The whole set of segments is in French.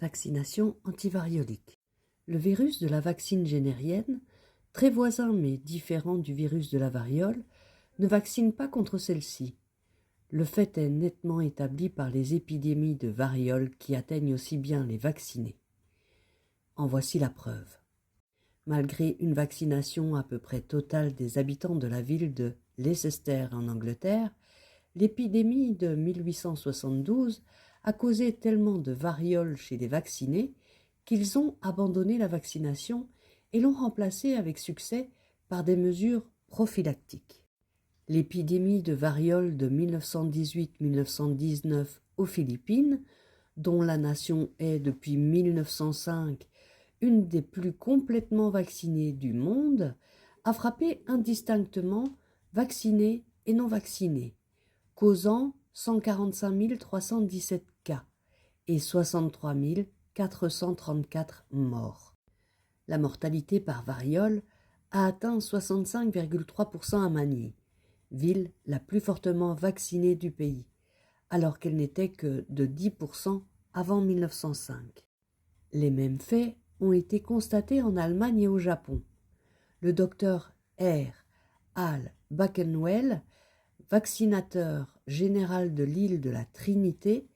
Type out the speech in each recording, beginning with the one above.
Vaccination antivariolique. Le virus de la vaccine générienne, très voisin mais différent du virus de la variole, ne vaccine pas contre celle-ci. Le fait est nettement établi par les épidémies de variole qui atteignent aussi bien les vaccinés. En voici la preuve. Malgré une vaccination à peu près totale des habitants de la ville de Leicester en Angleterre, l'épidémie de 1872 a causé tellement de variole chez les vaccinés qu'ils ont abandonné la vaccination et l'ont remplacée avec succès par des mesures prophylactiques. L'épidémie de variole de 1918-1919 aux Philippines, dont la nation est depuis 1905 une des plus complètement vaccinées du monde, a frappé indistinctement vaccinés et non vaccinés, causant 145 317 cas et 63 434 morts. La mortalité par variole a atteint 65,3% à Manille, ville la plus fortement vaccinée du pays, alors qu'elle n'était que de 10% avant 1905. Les mêmes faits ont été constatés en Allemagne et au Japon. Le docteur R. Al Backenwell, vaccinateur général de l'île de la Trinité,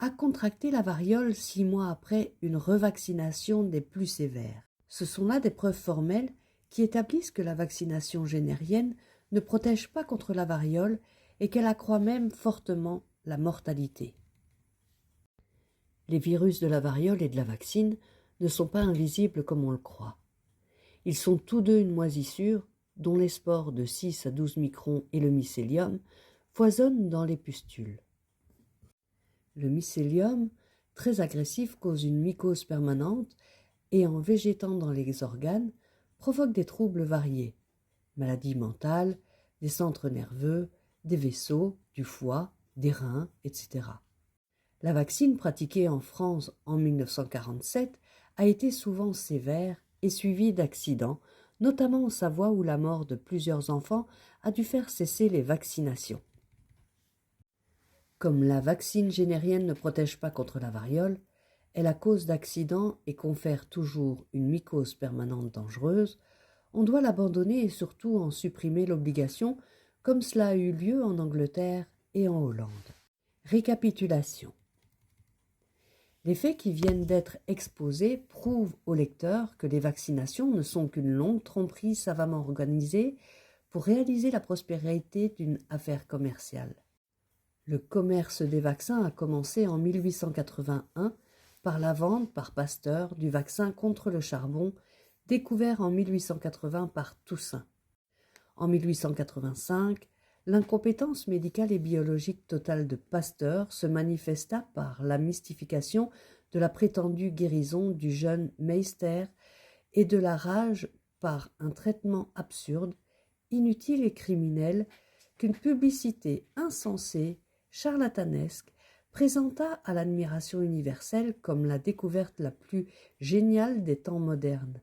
a contracté la variole 6 mois après une revaccination des plus sévères. Ce sont là des preuves formelles qui établissent que la vaccination générienne ne protège pas contre la variole et qu'elle accroît même fortement la mortalité. Les virus de la variole et de la vaccine ne sont pas invisibles comme on le croit. Ils sont tous deux une moisissure dont les spores de 6 à 12 microns et le mycélium foisonnent dans les pustules. Le mycélium, très agressif, cause une mycose permanente et en végétant dans les organes, provoque des troubles variés, maladies mentales, des centres nerveux, des vaisseaux, du foie, des reins, etc. La vaccine pratiquée en France en 1947 a été souvent sévère et suivie d'accidents, notamment en Savoie où la mort de plusieurs enfants a dû faire cesser les vaccinations. Comme la vaccine générienne ne protège pas contre la variole, elle a cause d'accidents et confère toujours une mycose permanente dangereuse, on doit l'abandonner et surtout en supprimer l'obligation, comme cela a eu lieu en Angleterre et en Hollande. Récapitulation. Les faits qui viennent d'être exposés prouvent au lecteur que les vaccinations ne sont qu'une longue tromperie savamment organisée pour réaliser la prospérité d'une affaire commerciale. Le commerce des vaccins a commencé en 1881 par la vente par Pasteur du vaccin contre le charbon découvert en 1880 par Toussaint. En 1885, l'incompétence médicale et biologique totale de Pasteur se manifesta par la mystification de la prétendue guérison du jeune Meister et de la rage par un traitement absurde, inutile et criminel qu'une publicité insensée, charlatanesque, présenta à l'admiration universelle comme la découverte la plus géniale des temps modernes,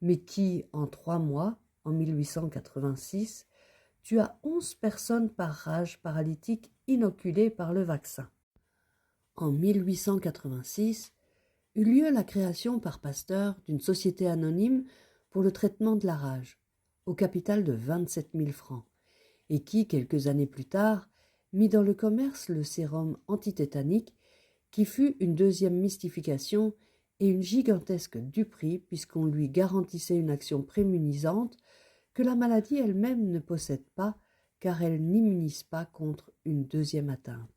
mais qui, en 3 mois, en 1886, tua 11 personnes par rage paralytique inoculées par le vaccin. En 1886, eut lieu la création par Pasteur d'une société anonyme pour le traitement de la rage, au capital de 27 000 francs, et qui, quelques années plus tard, mit dans le commerce le sérum antitétanique, qui fut une deuxième mystification et une gigantesque duperie puisqu'on lui garantissait une action prémunisante que la maladie elle-même ne possède pas car elle n'immunise pas contre une deuxième atteinte.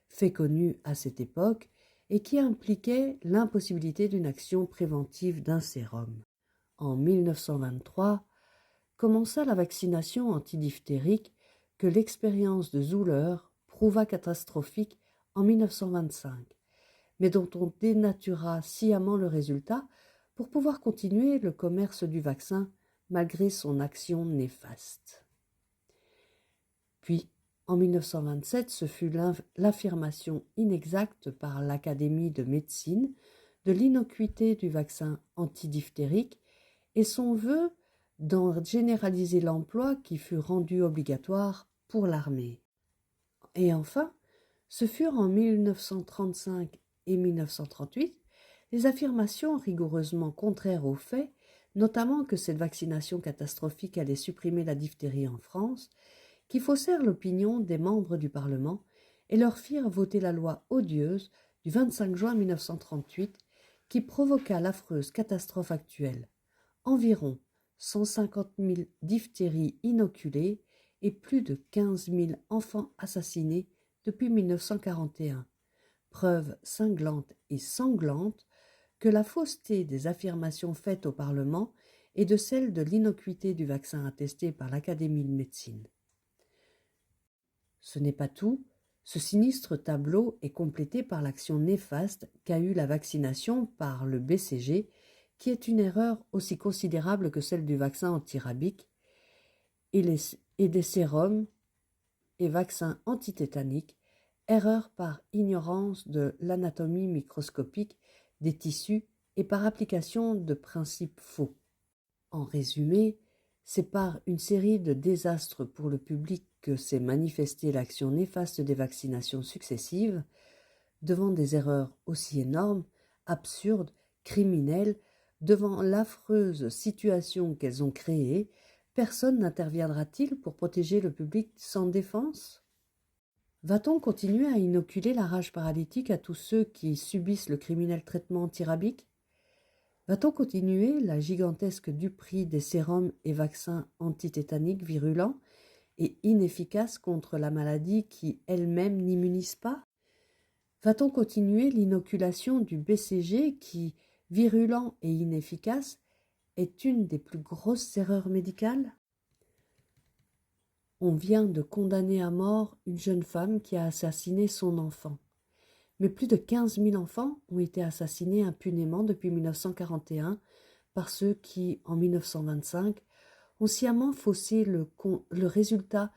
Fait connu à cette époque et qui impliquait l'impossibilité d'une action préventive d'un sérum. En 1923, commença la vaccination antidiphtérique que l'expérience de Zuller prouva catastrophique en 1925, mais dont on dénatura sciemment le résultat pour pouvoir continuer le commerce du vaccin malgré son action néfaste. Puis, en 1927, ce fut l'affirmation inexacte par l'Académie de médecine de l'innocuité du vaccin antidiphtérique et son vœu d'en généraliser l'emploi qui fut rendu obligatoire pour l'armée. Et enfin, ce furent en 1935 et 1938 les affirmations rigoureusement contraires aux faits, notamment que cette vaccination catastrophique allait supprimer la diphtérie en France, qui faussèrent l'opinion des membres du Parlement et leur firent voter la loi odieuse du 25 juin 1938 qui provoqua l'affreuse catastrophe actuelle. Environ 150 000 diphtéries inoculées et plus de 15 000 enfants assassinés depuis 1941. Preuve cinglante et sanglante que la fausseté des affirmations faites au Parlement et de celle de l'innocuité du vaccin attesté par l'Académie de médecine. Ce n'est pas tout, ce sinistre tableau est complété par l'action néfaste qu'a eue la vaccination par le BCG, qui est une erreur aussi considérable que celle du vaccin antirabique, et des sérums et vaccins antitétaniques, erreur par ignorance de l'anatomie microscopique des tissus et par application de principes faux. En résumé, c'est par une série de désastres pour le public que s'est manifestée l'action néfaste des vaccinations successives. Devant des erreurs aussi énormes, absurdes, criminelles, devant l'affreuse situation qu'elles ont créée, personne n'interviendra-t-il pour protéger le public sans défense ? Va-t-on continuer à inoculer la rage paralytique à tous ceux qui subissent le criminel traitement antirabique ? Va-t-on continuer la gigantesque duperie des sérums et vaccins antitétaniques virulents et inefficaces contre la maladie qui elle-même n'immunise pas ? Va-t-on continuer l'inoculation du BCG qui, virulent et inefficace, est une des plus grosses erreurs médicales ? On vient de condamner à mort une jeune femme qui a assassiné son enfant. Mais plus de 15 000 enfants ont été assassinés impunément depuis 1941 par ceux qui, en 1925, ont sciemment faussé le résultat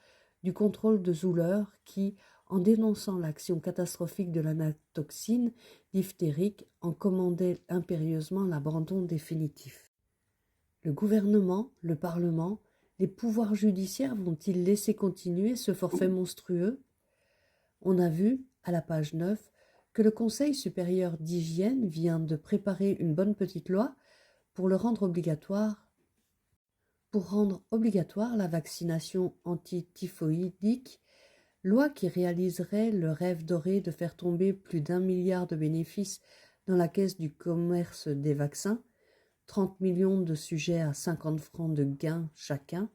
du contrôle de Zuller qui, en dénonçant l'action catastrophique de l'anatoxine diphtérique, en commandait impérieusement l'abandon définitif. Le gouvernement, le Parlement, les pouvoirs judiciaires vont-ils laisser continuer ce forfait monstrueux ? On a vu, à la page 9, que le Conseil supérieur d'hygiène vient de préparer une bonne petite loi pour rendre obligatoire la vaccination antityphoïdique, loi qui réaliserait le rêve doré de faire tomber plus d'1 milliard de bénéfices dans la caisse du commerce des vaccins, 30 millions de sujets à 50 francs de gains chacun.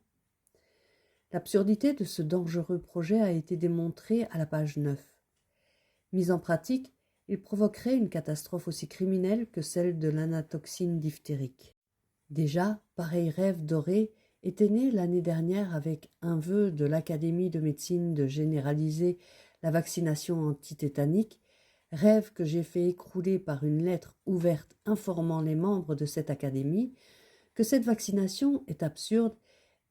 L'absurdité de ce dangereux projet a été démontrée à la page 9. Mis en pratique, il provoquerait une catastrophe aussi criminelle que celle de l'anatoxine diphtérique. Déjà, pareil rêve doré était né l'année dernière avec un vœu de l'Académie de médecine de généraliser la vaccination antitétanique, rêve que j'ai fait écrouler par une lettre ouverte informant les membres de cette académie que cette vaccination est absurde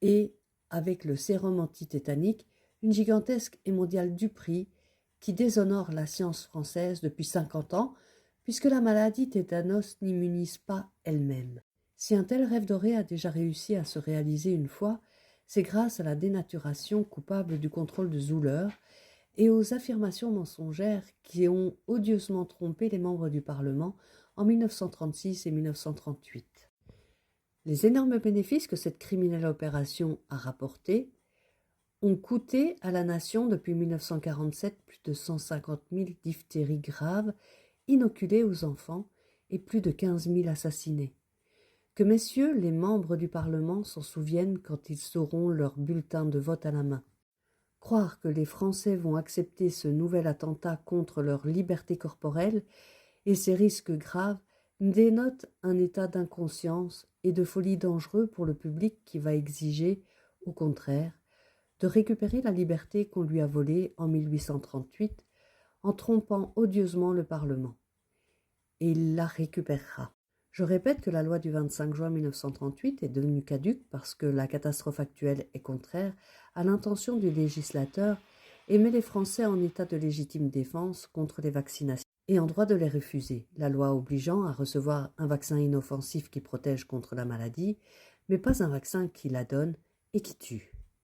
et, avec le sérum antitétanique, une gigantesque et mondiale duperie qui déshonore la science française depuis 50 ans, puisque la maladie tétanos n'immunise pas elle-même. Si un tel rêve doré a déjà réussi à se réaliser une fois, c'est grâce à la dénaturation coupable du contrôle de Zuller et aux affirmations mensongères qui ont odieusement trompé les membres du Parlement en 1936 et 1938. Les énormes bénéfices que cette criminelle opération a rapportés ont coûté à la nation depuis 1947 plus de 150 000 diphtéries graves inoculées aux enfants et plus de 15 000 assassinés. Que messieurs les membres du Parlement s'en souviennent quand ils auront leur bulletin de vote à la main. Croire que les Français vont accepter ce nouvel attentat contre leur liberté corporelle et ces risques graves dénote un état d'inconscience et de folie dangereux pour le public qui va exiger, au contraire, de récupérer la liberté qu'on lui a volée en 1838 en trompant odieusement le Parlement. Et il la récupérera. Je répète que la loi du 25 juin 1938 est devenue caduque parce que la catastrophe actuelle est contraire à l'intention du législateur et met les Français en état de légitime défense contre les vaccinations et en droit de les refuser, la loi obligeant à recevoir un vaccin inoffensif qui protège contre la maladie, mais pas un vaccin qui la donne et qui tue.